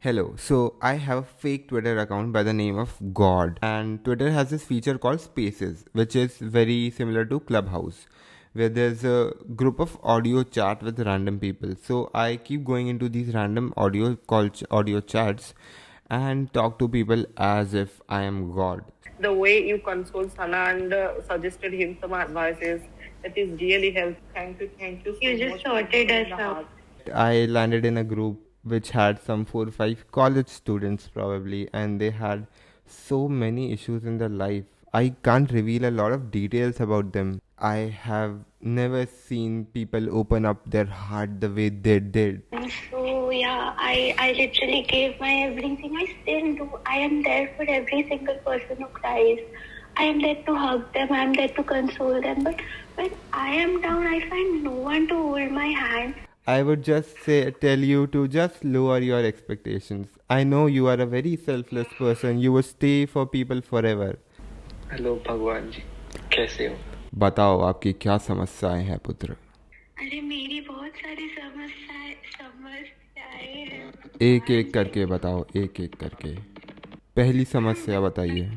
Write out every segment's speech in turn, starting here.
Hello, so I have a fake Twitter account by the name of God, and Twitter has this feature called Spaces, which is very similar to Clubhouse, where there's a group of audio chat with random people. So I keep going into these random audio chats and talk to people as if I am God. The way you consoled Sana and suggested him some advices, that is really helpful. Thank you so You much. just sorted us out. I landed in a group which had some 4 or 5 college students probably, and they had so many issues in their life. I can't reveal a lot of details about them. I have never seen people open up their heart the way they did. So yeah, I literally gave my everything. I still do. I am there for every single person who cries. I am there to hug them. I am there to console them. But when I am down, I find no one to hold my hand. I would just tell you to just lower your expectations. I know you are a very selfless person. You will stay for people forever. Hello भगवान जी, कैसे हो? बताओ आपकी क्या समस्याएं हैं पुत्र? अरे मेरी बहुत सारी समस्याएं हैं। एक एक करके बताओ, एक एक करके। पहली समस्या बताइए।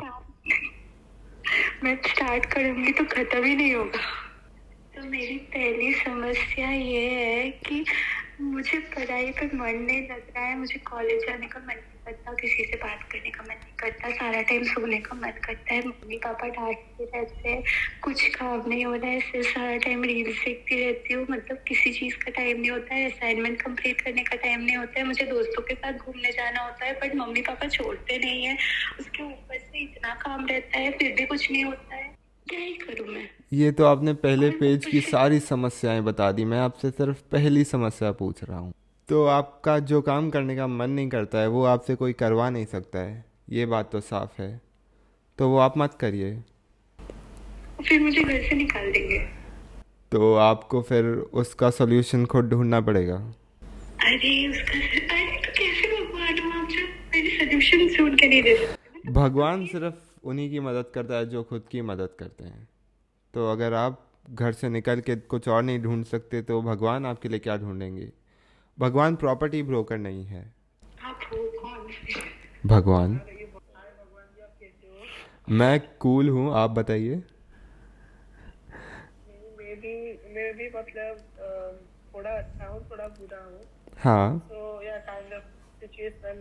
मैं स्टार्ट करूंगी तो खत्म ही नहीं होगा। तो मेरी पहली समस्या ये है कि मुझे पढ़ाई पे मन नहीं लग रहा है। मुझे कॉलेज जाने का मन नहीं करता, किसी से बात करने का मन नहीं करता, सारा टाइम सोने का मन करता है। मम्मी पापा डांटते रहते हैं, कुछ काम नहीं हो रहा है, सिर्फ सारा टाइम रील्स देखती रहती हूँ। मतलब किसी चीज़ का टाइम नहीं होता है, असाइनमेंट कंप्लीट करने का टाइम नहीं होता है। मुझे दोस्तों के साथ घूमने जाना होता है, बट मम्मी पापा छोड़ते नहीं है। उसके ऊपर से इतना काम रहता है, फिर भी कुछ नहीं होता है। क्या ही करूँ मैं? ये तो आपने पहले पेज की सारी समस्याएं बता दी। मैं आपसे सिर्फ पहली समस्या पूछ रहा हूँ। तो आपका जो काम करने का मन नहीं करता है वो आपसे कोई करवा नहीं सकता है, ये बात तो साफ है। तो वो आप मत करिए। फिर मुझे घर से निकाल देंगे। तो आपको फिर उसका सॉल्यूशन खुद ढूंढना पड़ेगा। अरे तो कैसे भगवान हो आप जो मेरे सॉल्यूशन ढूंढ के नहीं दे सकते? भगवान सिर्फ उन्हीं की मदद करता है जो खुद की मदद करते हैं। तो अगर आप घर से निकल के कुछ और नहीं ढूंढ सकते तो भगवान आपके लिए क्या ढूंढेंगे? भगवान प्रॉपर्टी ब्रोकर नहीं है। आप हो कौन? भगवान। मैं कूल हूँ, आप बताइए। मैं भी मतलब थोड़ा अच्छा हूँ, थोड़ा बुरा हूँ। हाँ। So yeah, kind of situation,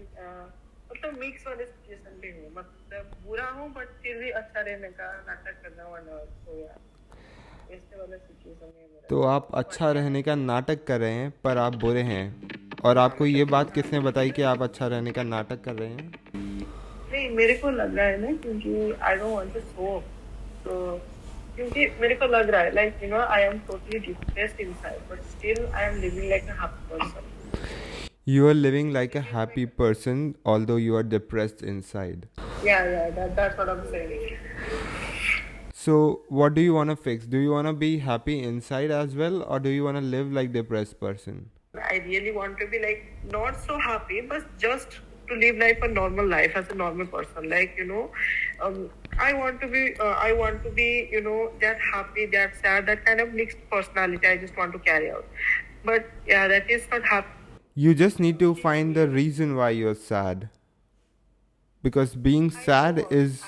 मतलब मिक्स वाले सिचुएशन पे हूँ। मतलब बुरा हूँ बट फिर भी अच्छा रहने का नाटक कर रहा हूँ। तो यार ऐसे वाला सिचुएशन है मेरा। तो आप अच्छा रहने का नाटक कर रहे हैं पर आप बुरे हैं। और आपको ये बात किसने बताई कि आप अच्छा रहने का नाटक कर रहे हैं? नहीं, मेरे को लग रहा है ना, क्योंकि I don't want to show. तो क्योंकि मेरे को लग रहा है like I am totally depressed inside but still I am living like a happy person. You are living like a happy person although you are depressed inside. Yeah, that's what I'm saying. So what do you want to fix? Do you want to be happy inside as well, or do you want to live like depressed person? I really want to be like not so happy, but just to live life a normal life as a normal person. Like I want to be, that happy, that sad, that kind of mixed personality. I just want to carry out. But yeah, that is not happy. You just need to find the reason why you're sad. Because being sad is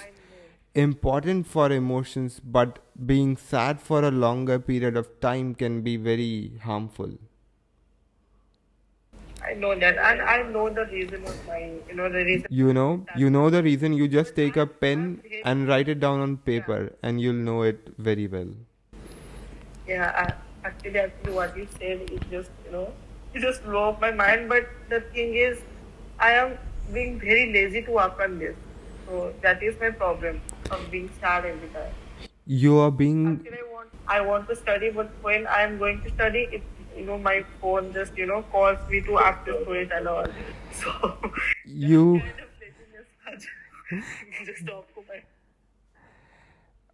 important for emotions, but being sad for a longer period of time can be very harmful. I know that, and I know the reason of my, the reason. You know the reason. You just take a pen and write it down on paper, and you'll know it very well. Yeah, actually, what you said is just, it just blew up my mind. But the thing is, I am being very lazy to work on this. So that is my problem of being sad every time. You are being. Actually, I want to study, but when I am going to study, it, my phone just, calls me to access to it and all. So You. just stop.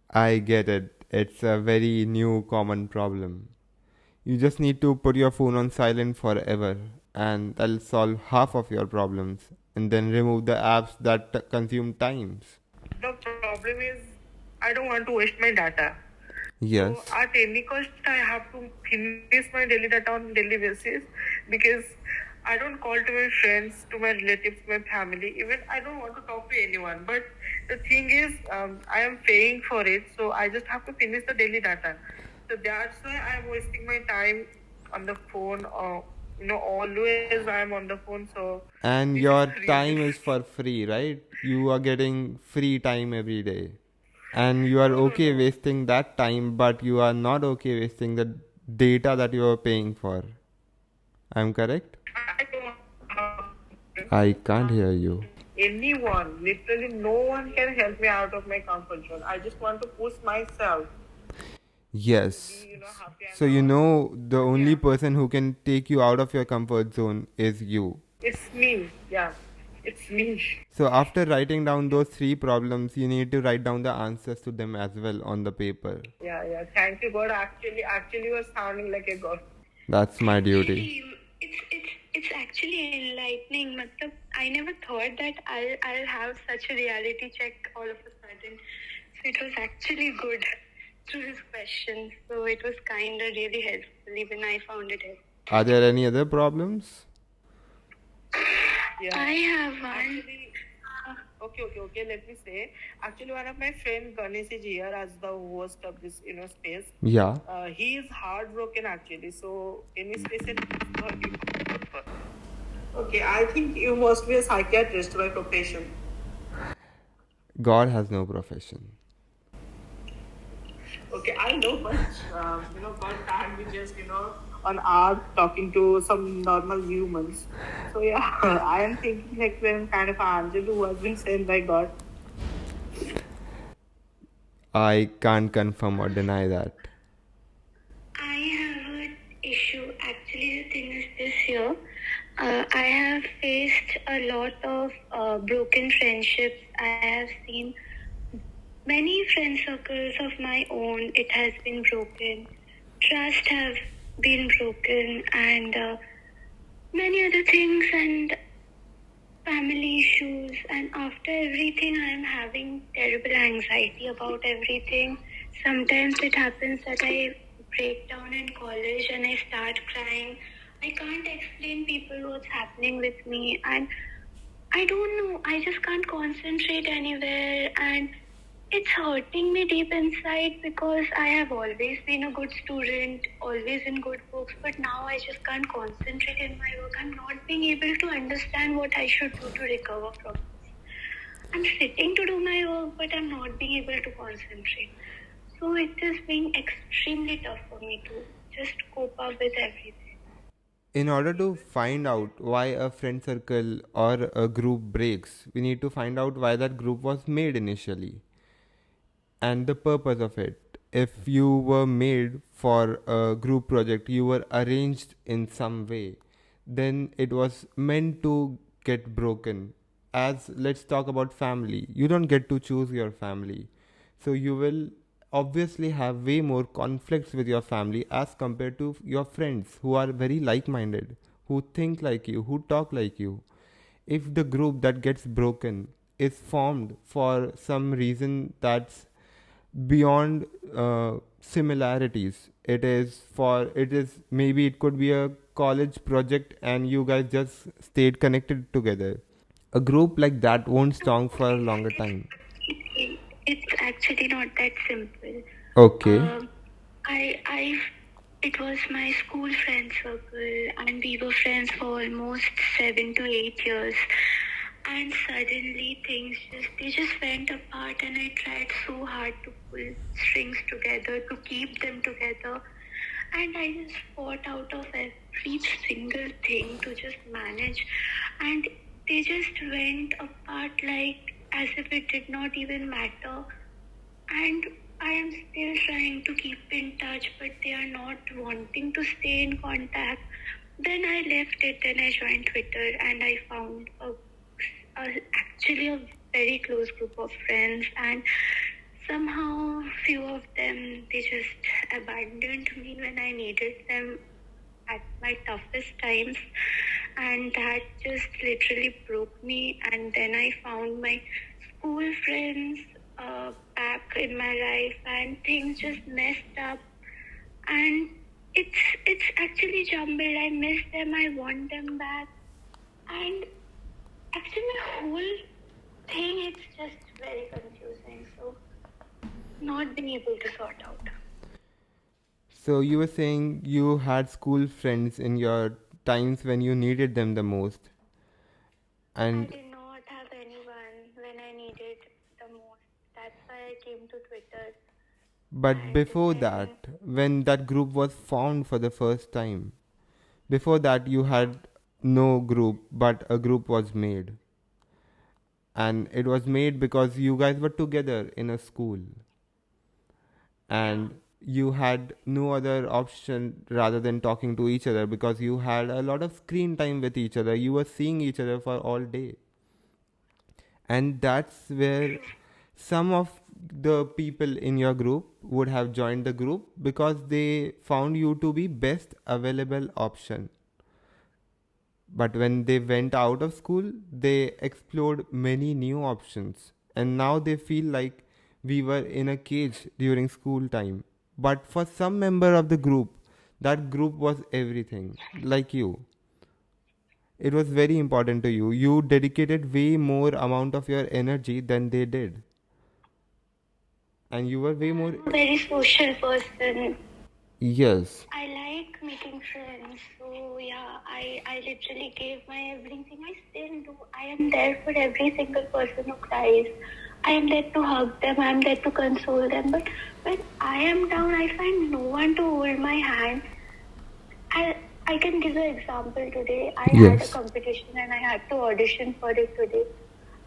I get it. It's a very new common problem. You just need to put your phone on silent forever, and that'll solve half of your problems. And then remove the apps that consume times. The problem is, I don't want to waste my data. Yes. So at any cost, I have to finish my daily data on daily basis because I don't call to my friends, to my relatives, my family. Even I don't want to talk to anyone. But the thing is, I am paying for it, so I just have to finish the daily data. So that's why I'm wasting my time on the phone. Or always I'm on the phone. So And this is your really. time is for free, right? You are getting free time every day. And you are No, no, okay no. wasting that time, but you are not okay wasting the data that you are paying for. I'm correct? I don't I can't hear you. anyone. Literally, no one can help me out of my comfort zone. I just want to push myself to Yes. be, happy and So you all. know the But only yeah, person who can take you out of your comfort zone is you. it's me. Yeah, it's me. So after writing down those three problems, you need to write down the answers to them as well on the paper. Yeah, yeah. Thank you, God. Actually, you are sounding like a God. That's my duty. Actually, it's actually enlightening. Matlab, I never thought that I'll have such a reality check all of a sudden. So it was actually good through his questions. So it was kind of really helpful. Even I found it helpful. Are there any other problems? Yeah. I have one. Actually, okay. Let me say. Actually, one of my friend Ganesh is here as the host of this, space. Yeah. He is heartbroken actually. So any space for him. Okay, I think you must be a psychiatrist by profession. God has no profession. Okay, I know, but God can't be just on earth talking to some normal humans. So yeah, I am thinking like we're kind of an angel who has been sent by God. I can't confirm or deny that. I have an issue. Actually, the thing is this here. I have faced a lot of broken friendships. I have seen many friend circles of my own. It has been broken. Trust have been broken, and many other things, and family issues. And after everything, I am having terrible anxiety about everything. Sometimes it happens that I break down in college and I start crying. I can't explain people what's happening with me, and I don't know. I just can't concentrate anywhere, and it's hurting me deep inside because I have always been a good student, always in good books, but now I just can't concentrate in my work. I'm not being able to understand what I should do to recover from this. I'm sitting to do my work, but I'm not being able to concentrate. So it is being extremely tough for me to just cope up with everything. In order to find out why a friend circle or a group breaks, we need to find out why that group was made initially and the purpose of it. If you were made for a group project, you were arranged in some way, then it was meant to get broken. As let's talk about family, you don't get to choose your family, so you will obviously have way more conflicts with your family as compared to your friends who are very like minded, who think like you, who talk like you. If the group that gets broken is formed for some reason that's beyond similarities, it is maybe it could be a college project and you guys just stayed connected together. A group like that won't strong for a longer time. It's actually not that simple. Okay. I it was my school friend circle, and we were friends for almost 7 to 8 years. And suddenly they just went apart, and I tried so hard to pull strings together to keep them together. And I just fought out of every single thing to just manage. And they just went apart like as if it did not even matter. And I am still trying to keep in touch, but they are not wanting to stay in contact. Then I left it, then I joined Twitter, and I found actually a very close group of friends, and somehow few of them, they just abandoned me when I needed them at my toughest times, and that just literally broke me. And then I found my school friends back in my life, and things just messed up, and it's actually jumbled. I miss them, I want them back, And actually my whole thing is just very confusing. So not being able to sort out. So you were saying you had school friends in your times when you needed them the most. I And did not have anyone when I needed the most. That's why I came to Twitter. but And before then, that, when that group was formed for the first time, before that you yeah, had no group, but a group was made. And it was made because you guys were together in a school yeah, and you had no other option rather than talking to each other because you had a lot of screen time with each other. You were seeing each other for all day. And that's where true. some of the people in your group would have joined the group because they found you to be best available option. But when they went out of school, they explored many new options. And now they feel like we were in a cage during school time. But for some member of the group, that group was everything, like you. It was very important to you. You dedicated way more amount of your energy than they did. And you were way more. I'm a very social person. Yes. I like making friends. So yeah, I literally gave my everything. I still do. I am there for every single person who cries. I am there to hug them. I am there to console them. But when I am down, I find no one to hold my hand. I I can give an example today. I had a Yes. competition and I had to audition for it today.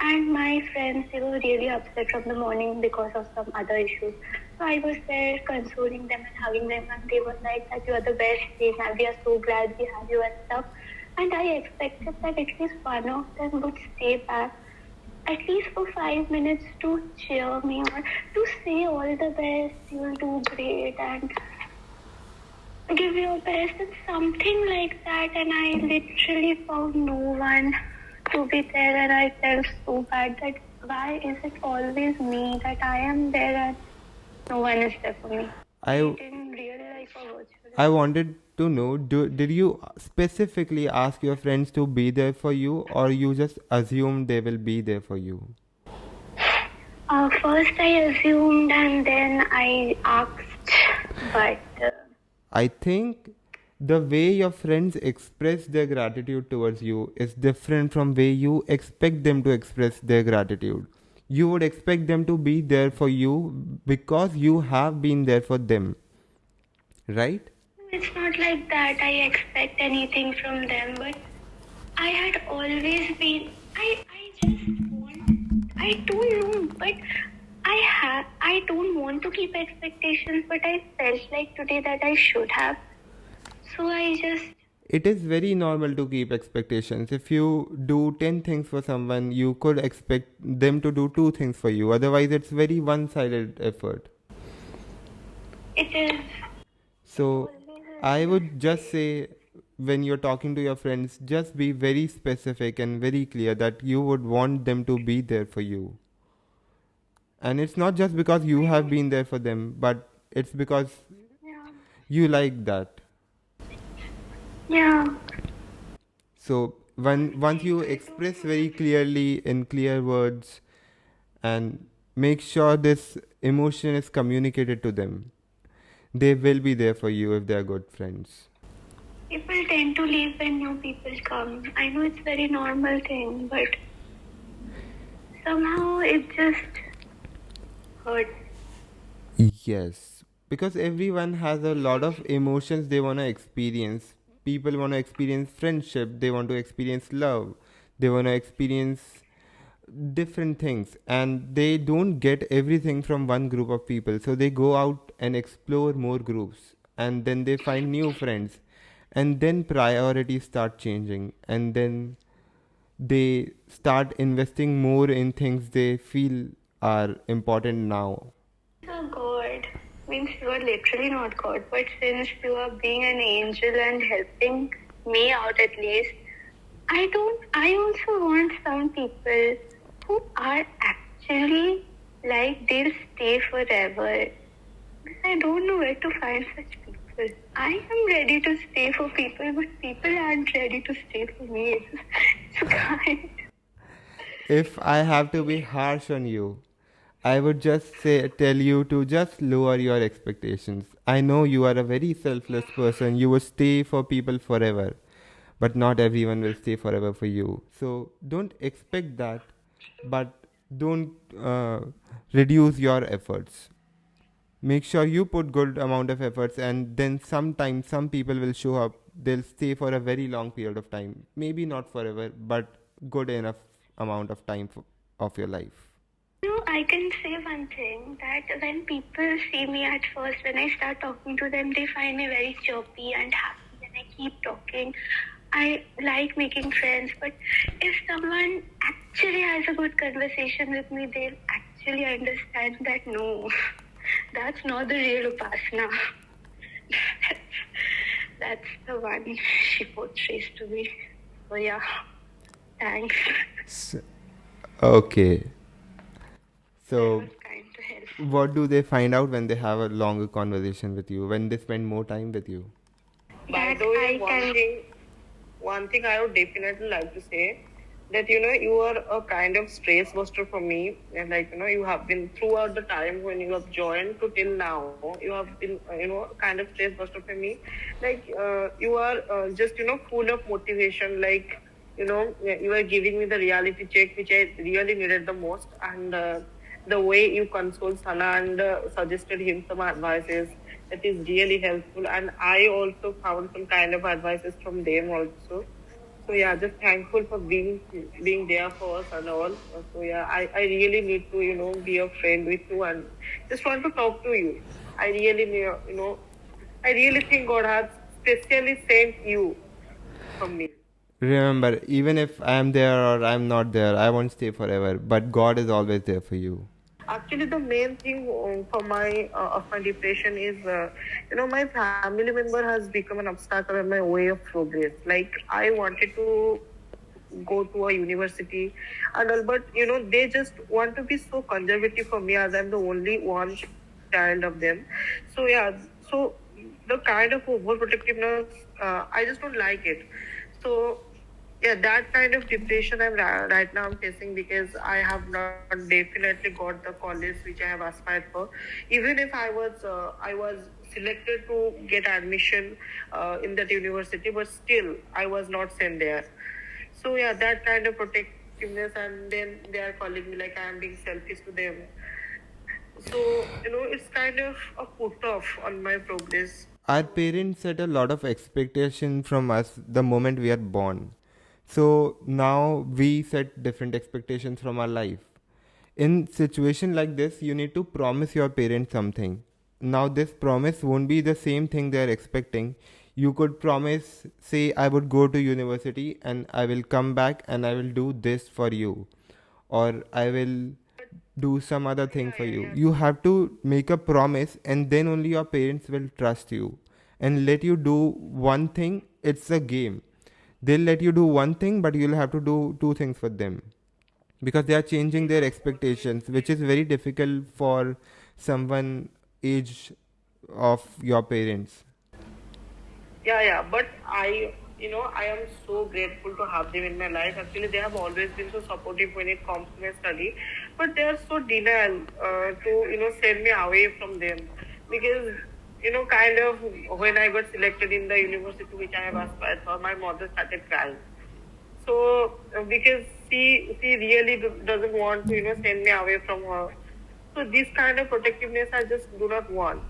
And my friends, they were really upset from the morning because of some other issues. So I was there consoling them and hugging them, and they were like that you are the best thing and we are so glad we have you and stuff. And I expected that at least one of them would stay back at least for 5 minutes to cheer me or to say all the best, you'll do great and give your best and something like that. And I literally found no one to be there, and I felt so bad that why is it always me that I am there and no one is there for me. I Be it in real life or virtual I life. wanted to know, did you specifically ask your friends to be there for you or you just assumed they will be there for you? First I assumed and then I asked, but I think the way your friends express their gratitude towards you is different from way you expect them to express their gratitude. You would expect them to be there for you because you have been there for them, right? it's not like that I expect anything from them, but I had always been. I just want. I don't know, but I don't want to keep expectations, but I felt like today that I should have. So I just. It is very normal to keep expectations. If you do 10 things for someone, you could expect them to do 2 things for you. Otherwise, it's very one sided effort. It is So, always I this would just way. say when you're talking to your friends, just be very specific and very clear that you would want them to be there for you. And it's not just because you I have know. been there for them, but it's because Yeah. you like that. Yeah. So, once you I don't express know. very clearly in clear words and make sure this emotion is communicated to them, they will be there for you if they are good friends. People tend to leave when new people come. I know it's very normal thing, but somehow it just hurts. Yes, because everyone has a lot of emotions they want to experience. People want to experience friendship, they want to experience love, they want to experience different things, and they don't get everything from one group of people. So they go out and explore more groups, and then they find new friends, and then priorities start changing, and then they start investing more in things they feel are important now. A God means you are literally not God, but since you are being an angel and helping me out at least, I also want some people who are actually like they'll stay forever. I don't know where to find such people. I am ready to stay for people, but people aren't ready to stay for me. It's kind. If I have to be harsh on you, I would just tell you to just lower your expectations. I know you are a very selfless person. You will stay for people forever, but not everyone will stay forever for you. So don't expect that, but don't reduce your efforts. Make sure you put good amount of efforts, and then sometimes some people will show up. They'll stay for a very long period of time. Maybe not forever, but good enough amount of time of your life. I can say one thing that when people see me at first, when I start talking to them, they find me very chirpy and happy, and I keep talking. I like making friends, but if someone actually has a good conversation with me, they'll actually understand that no, that's not the real Upasana. That's the one she portrays to me. So yeah, thanks. Okay. That So, was kind to help. what do they find out when they have a longer conversation with you? When they spend more time with you? By That the way, I can. one thing I would definitely like to say that you are a kind of stress buster for me, and you have been throughout the time when you have joined to till now. You have been kind of stress buster for me. You are just full of motivation. You are giving me the reality check which I really needed the most, and the way you consoled Sana and suggested him some advices, that is really helpful, and I also found some kind of advices from them also. So yeah, just thankful for being there for us and all. So yeah, I really need to be a friend with you and just want to talk to you. I really I really think God has specially sent you from me. Remember, even if I am there or I am not there, I won't stay forever. But God is always there for you. Actually, the main thing for my depression is my family member has become an obstacle in my way of progress. Like I wanted to go to a university and all, but they just want to be so conservative for me as I'm the only one child of them. So yeah, so the kind of overprotectiveness, I just don't like it. So yeah, that kind of depression right now I'm facing because I have not definitely got the college which I have aspired for. Even if I was selected to get admission in that university, but still I was not sent there. So yeah, that kind of protectiveness, and then they are calling me like I am being selfish to them. So it's kind of a put off on my progress. Our parents set a lot of expectation from us the moment we are born. So now we set different expectations from our life. In situation like this, you need to promise your parents something. Now this promise won't be the same thing they are expecting. You could promise, say, I would go to university and I will come back and I will do this for you, or I will do some other thing for you. You have to make a promise, and then only your parents will trust you and let you do one thing. It's a game. They'll let you do one thing, but you'll have to do two things for them because they are changing their expectations, which is very difficult for someone age of your parents. Yeah, but I am so grateful to have them in my life. Actually, they have always been so supportive when it comes to my study, but they are so denial to send me away from them because kind of when I got selected in the university which I have aspired for, my mother started crying. So because she really doesn't want to send me away from her. So this kind of protectiveness I just do not want.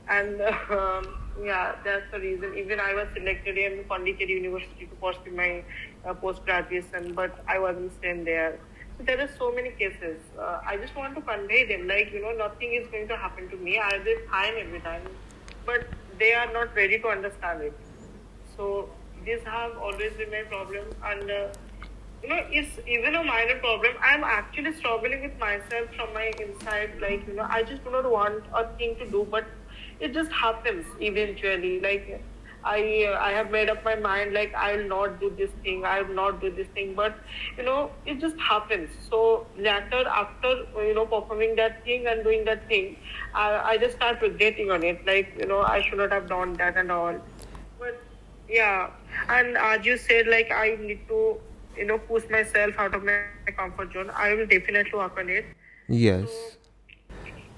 And yeah, that's the reason. Even I was selected in Pondicherry University to pursue my post graduation, but I wasn't sent there. So there are so many cases. I just want to convey them, like nothing is going to happen to me. I'll be fine every time, but they are not ready to understand it. So these have always been my problem, and it's even a minor problem. I'm actually struggling with myself from my inside. Like I just do not want a thing to do, but it just happens eventually. Like I have made up my mind like I will not do this thing, I will not do this thing, but it just happens. So later, after performing that thing and doing that thing, I just start regretting on it, like I should not have done that and all. But yeah, and as you said, like I need to push myself out of my comfort zone. I will definitely work on it. So Yes.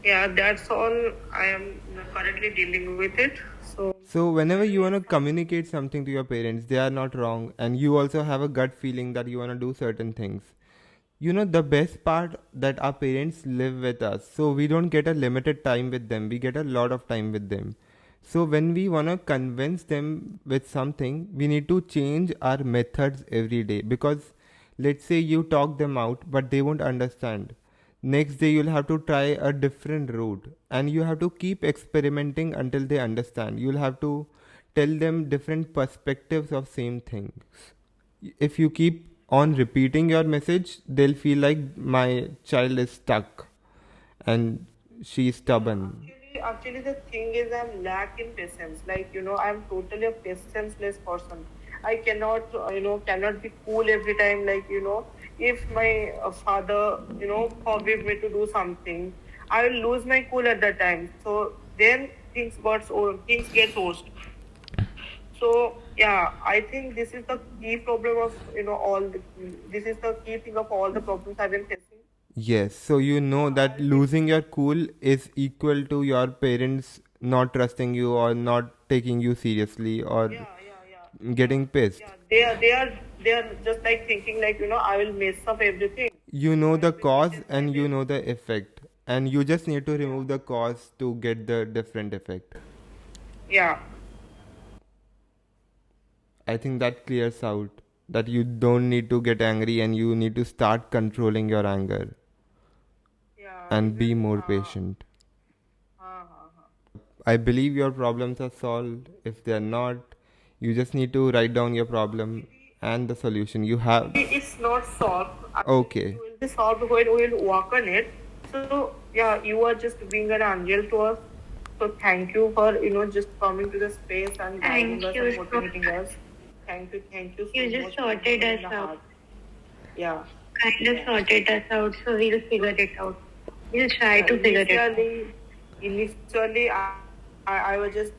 yeah, that's all I am currently dealing with it. So So whenever you maybe want to communicate something to your parents, they are not wrong, and you also have a gut feeling that you want to do certain things. The best part that our parents live with us, so we don't get a limited time with them, we get a lot of time with them. So when we want to convince them with something, we need to change our methods every day, because let's say you talk them out but they won't understand. Next day you'll have to try a different route, and you have to keep experimenting until they understand. You'll have to tell them different perspectives of same things. If you keep on repeating your message, they'll feel like my child is stuck and she's yeah, stubborn. actually, the thing is, I'm lack in patience. Like I'm totally a patienceless person. I cannot, cannot be cool every time. Like if my father, forbid me to do something, I will lose my cool at that time. So then things get worse. So yeah, I think this is the key problem of this is the key thing of all the problems I've been facing. Yes, so you know Yeah, that losing your cool is equal to your parents not trusting you or not taking you seriously or yeah, yeah, yeah, yeah, getting pissed. yeah. They are just like thinking like I will mess up everything. You So know I the have been cause and you patiently. know the effect, and you just need to Yeah, remove the cause to get the different effect. yeah, I think that clears out that you don't need to get angry and you need to start controlling your anger yeah. and be Even more patient. huh. I believe your problems are solved. If they're not, you just need to write down your problem Actually, and the solution. You have. it's not solved. Actually, it Okay. will be solved when we will work on it. So yeah, you are just being an angel to us. So thank you for just coming to the space and guiding Thank us you and so motivating much. us. Thank you so You just much from sorted us in the out. heart. Yeah, Kind of yeah. sorted us out, so we'll figure it out. We'll try Yeah, to figure it out. initially, I was just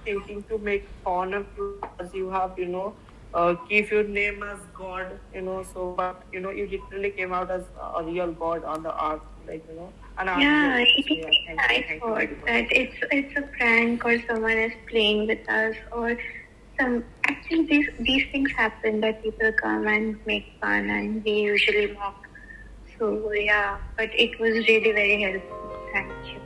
thinking to make fun of you as you have, keep your name as God, so, but, you literally came out as a real God on the earth, like, an Yeah, angel. So, yeah, I thank you thought very much. that it's a prank or someone is playing with us or some. Actually, these things happen that people come and make fun and we usually mock. So yeah, but it was really very helpful. Thank you.